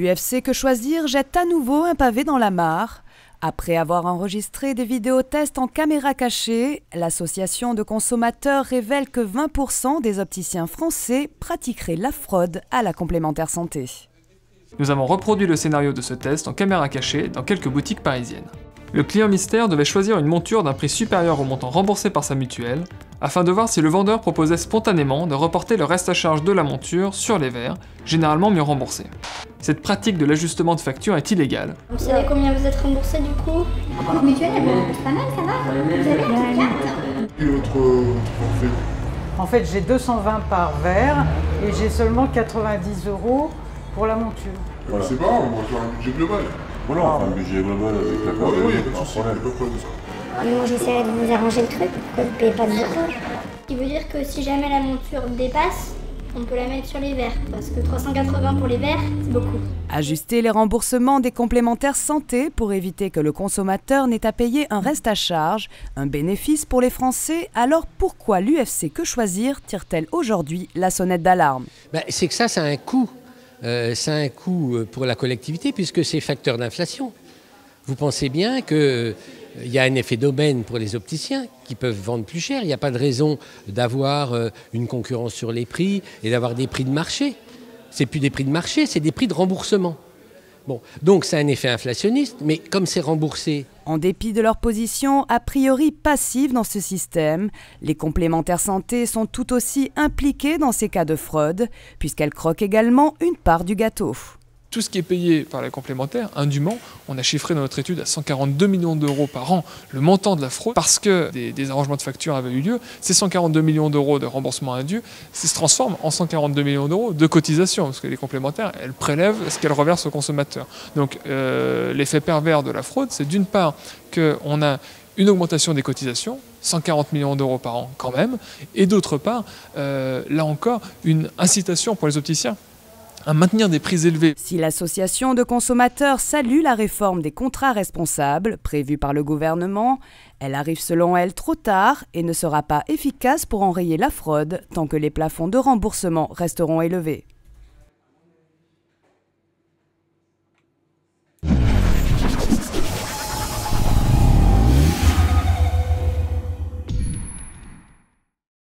L'UFC Que Choisir jette à nouveau un pavé dans la mare. Après avoir enregistré des vidéos tests en caméra cachée, l'association de consommateurs révèle que 20% des opticiens français pratiqueraient la fraude à la complémentaire santé. Nous avons reproduit le scénario de ce test en caméra cachée dans quelques boutiques parisiennes. Le client mystère devait choisir une monture d'un prix supérieur au montant remboursé par sa mutuelle, afin de voir si le vendeur proposait spontanément de reporter le reste à charge de la monture sur les verres, généralement mieux remboursés. Cette pratique de l'ajustement de facture est illégale. Vous savez combien vous êtes remboursé du coup? La mutuelle, elle me pas mal, ça va? Vous avez la petite carte? Et votre forfait? En fait, j'ai 220 par verre et j'ai seulement 90 € pour la monture. Voilà. C'est pas grave, on va faire un budget global. Voilà, on fait un budget global avec la carte. Oui, pas de souci, pas de problème de ça. Moi, j'essaierai de vous arranger le truc pour que vous ne payez pas de beaucoup. Ce qui veut dire que si jamais la monture dépasse, on peut la mettre sur les verres, parce que 380 pour les verres, c'est beaucoup. Ajuster les remboursements des complémentaires santé pour éviter que le consommateur n'ait à payer un reste à charge, un bénéfice pour les Français. Alors pourquoi l'UFC Que Choisir tire-t-elle aujourd'hui la sonnette d'alarme? C'est que ça a un coût. C'est un coût pour la collectivité puisque c'est facteur d'inflation. Vous pensez bien qu'il y a un effet d'aubaine pour les opticiens qui peuvent vendre plus cher. Il n'y a pas de raison d'avoir une concurrence sur les prix et d'avoir des prix de marché. Ce n'est plus des prix de marché, c'est des prix de remboursement. Bon, donc c'est un effet inflationniste, mais comme c'est remboursé... En dépit de leur position a priori passive dans ce système, les complémentaires santé sont tout aussi impliquées dans ces cas de fraude, puisqu'elles croquent également une part du gâteau. Tout ce qui est payé par les complémentaires, indûment, on a chiffré dans notre étude à 142 millions d'euros par an le montant de la fraude, parce que des arrangements de facture avaient eu lieu. Ces 142 millions d'euros de remboursement indu se transforment en 142 millions d'euros de cotisation, parce que les complémentaires, elles prélèvent ce qu'elles reversent aux consommateurs. Donc l'effet pervers de la fraude, c'est d'une part qu'on a une augmentation des cotisations, 140 millions d'euros par an quand même, et d'autre part, là encore, une incitation pour les opticiens à maintenir des prix élevés. Si l'association de consommateurs salue la réforme des contrats responsables prévue par le gouvernement, elle arrive selon elle trop tard et ne sera pas efficace pour enrayer la fraude tant que les plafonds de remboursement resteront élevés.